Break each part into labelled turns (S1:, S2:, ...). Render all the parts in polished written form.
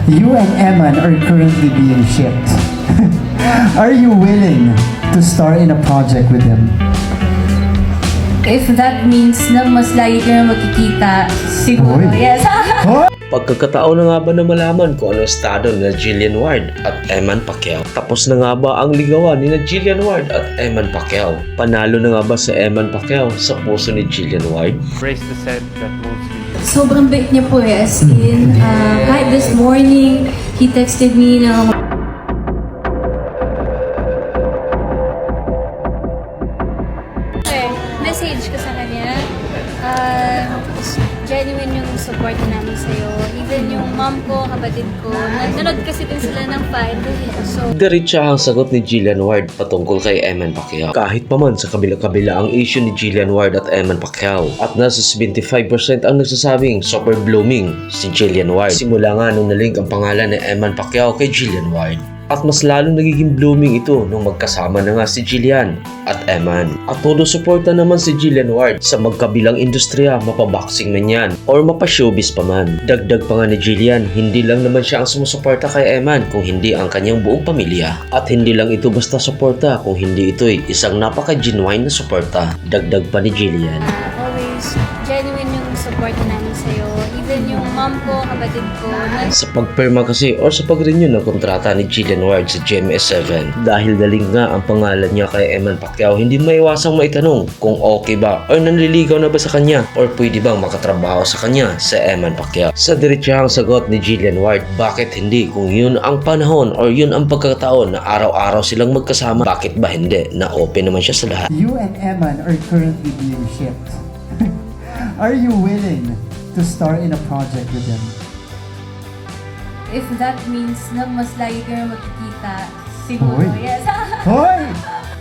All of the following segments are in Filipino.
S1: You and Eman are currently being shipped. Are you willing to star in a project with him?
S2: If that means na mas lagi kayo magkikita, siguro,
S1: Uy.
S2: yes.
S3: Pagkakataon na nga ba na malaman kung ano estado ni Jillian Ward at Eman Pacquiao? Tapos na nga ba ang ligawan ni Jillian Ward at Eman Pacquiao? Panalo na nga ba si Eman Pacquiao sa puso ni Jillian Ward?
S4: Embrace the set that moves with you.
S2: Sobrang bait niya po as in, kahit this morning, he texted me na
S5: message ko sa kanya. Genuine yung support namin sa'yo. Even yung mom ko, kapatid ko, nanood kasi din sila ng fight. So,
S3: Diretsa ang sagot ni Jillian Ward patungkol kay Eman Pacquiao. Kahit pa man sa kabila-kabila ang issue ni Jillian Ward at Eman Pacquiao. At nasa 75% ang nagsasabing super blooming si Jillian Ward. Simula nga nung nalink ang pangalan ni Eman Pacquiao kay Jillian Ward. At mas lalong nagiging blooming ito nung magkasama na nga si Jillian at Eman. At todo suporta naman si Jillian Ward sa magkabilang industriya, mapaboxing man yan or mapashowbiz pa man. Dagdag pa nga ni Jillian, hindi lang naman siya ang sumusuporta kay Eman kung hindi ang kanyang buong pamilya. At hindi lang ito basta suporta kung hindi ito'y isang napaka-genuine na suporta. Dagdag pa ni Jillian.
S5: always genuine yung support namin sa'yo. Even yung mom ko, kapatid ko,
S3: Sa pagpirma kasi or sa pag-renew ng kontrata ni Jillian Ward sa GMA7, dahil daling nga ang pangalan niya kay Eman Pacquiao, hindi maiwasang maitanong kung okay ba or nanliligaw na ba sa kanya or pwede bang makatrabaho sa kanya sa Eman Pacquiao. Sa diretsahang sagot ni Jillian Ward, bakit hindi kung yun ang panahon or yun ang pagkakataon na araw-araw silang magkasama, bakit ba hindi na open naman siya sa lahat?
S1: You and Eman are currently being shipped. Are you willing to star in a project with him?
S2: if that means na mas lagi kayo magkikita, siguro,
S1: Uy.
S2: yes.
S1: Hoy!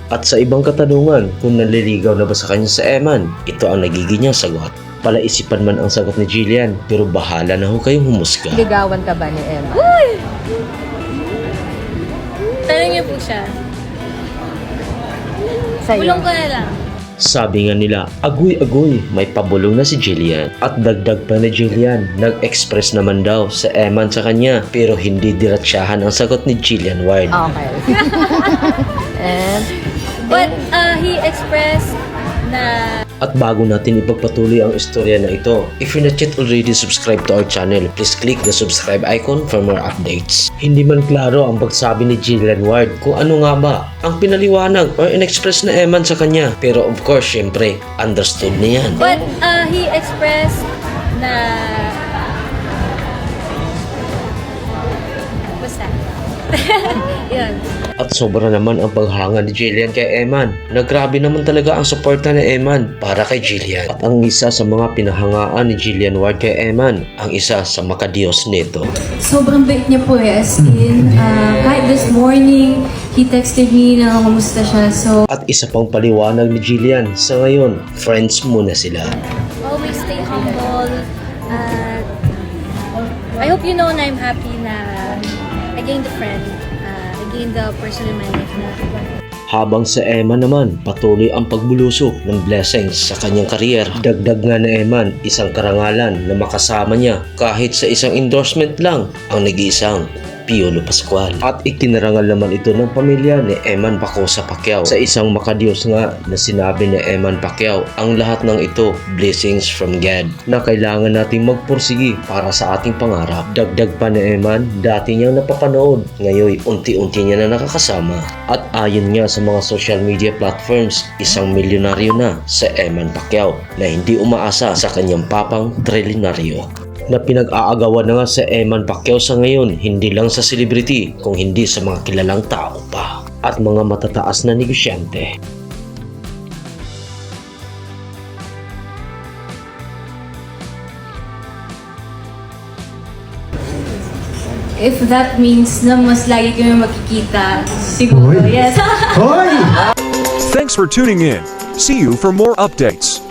S3: At sa ibang katanungan kung nanliligaw na ba sa kanya sa Eman, ito ang nagiging niyang sagot. Palaisipan man ang sagot ni Jillian, pero bahala na ho kayong humusga.
S6: Ligawan ka ba ni Emma?
S5: tanong niyo po siya.
S6: Sa'yo?
S5: Bulong ko na lang.
S3: Sabi nga nila, agoy-agoy, may pabulong na si Jillian. At dagdag pa ni Jillian, nag-express naman daw sa Eman sa kanya, pero hindi diretsyahan ang sagot ni Jillian Ward.
S6: Okay. And,
S5: But he expressed na
S3: At bago natin ipagpatuloy ang istorya na ito, if you're not yet already subscribed to our channel, please click the subscribe icon for more updates. Hindi man klaro ang pagsabi ni Jillian Ward kung ano nga ba ang pinaliwanag or in-express na Eman sa kanya. Pero of course, syempre, understood niya yan.
S5: But he expressed na basta. Yun.
S3: At sobra naman ang paghanga ni Jillian kay Eman. Nagrabe naman talaga ang suporta ni Eman para kay Jillian. At ang isa sa mga pinahangaan ni Jillian Ward kay Eman, ang isa sa makadiyos nito.
S2: Sobrang bait niya po as in, kahit this morning, he texted me na kumusta siya, so
S3: At isa pang paliwanag ni Jillian, sa ngayon, friends muna sila.
S5: Always stay humble. I hope you know na I'm happy na I gained a friend. I gained the person in my life na
S3: Habang sa Eman naman, patuloy ang pagbulusok ng blessings sa kanyang karyer. Dagdag nga na Eman, isang karangalan na makasama niya kahit sa isang endorsement lang ang nag-iisang Piolo Pascual. At ikinarangal naman ito ng pamilya ni Eman Bacosa Pacquiao. Sa isang makadiyos nga na sinabi ni Eman Pacquiao, ang lahat ng ito, blessings from God, na kailangan nating magpursigi para sa ating pangarap. Dagdag pa ni Eman, dati niyang napapanood, ngayon unti-unti niya na nakakasama. At ayon nga sa mga social media platforms, isang milyonaryo na sa Eman Pacquiao na hindi umaasa sa kanyang papang trilyonaryo. Na pinag-aagawan na nga sa Eman Pacquiao sa ngayon, hindi lang sa celebrity, kung hindi sa mga kilalang tao pa at mga matataas na negosyante.
S2: if that means na mas lagi kayo magkikita, siguro,
S1: Uy.
S2: yes.
S1: Hoy!
S7: Thanks for tuning in. See you for more updates.